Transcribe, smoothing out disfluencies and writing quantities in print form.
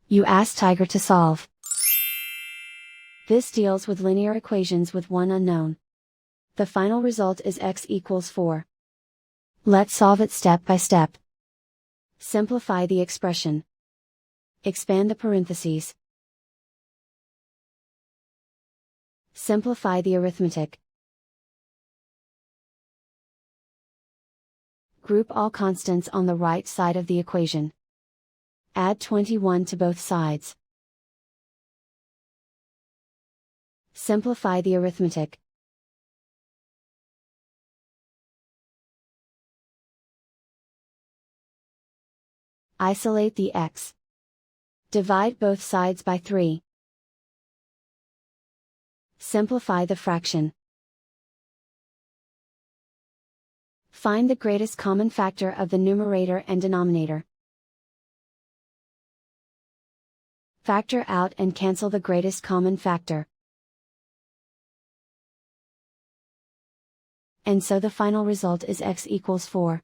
You ask Tiger to solve. This deals with linear equations with one unknown. The final result is x equals 4. Let's solve it step by step. Simplify the expression. Expand the parentheses. Simplify the arithmetic. Group all constants on the right side of the equation. Add 21 to both sides. Simplify the arithmetic. Isolate the x. Divide both sides by 3. Simplify the fraction. Find the greatest common factor of the numerator and denominator. Factor out and cancel the greatest common factor. And so the final result is x equals 4.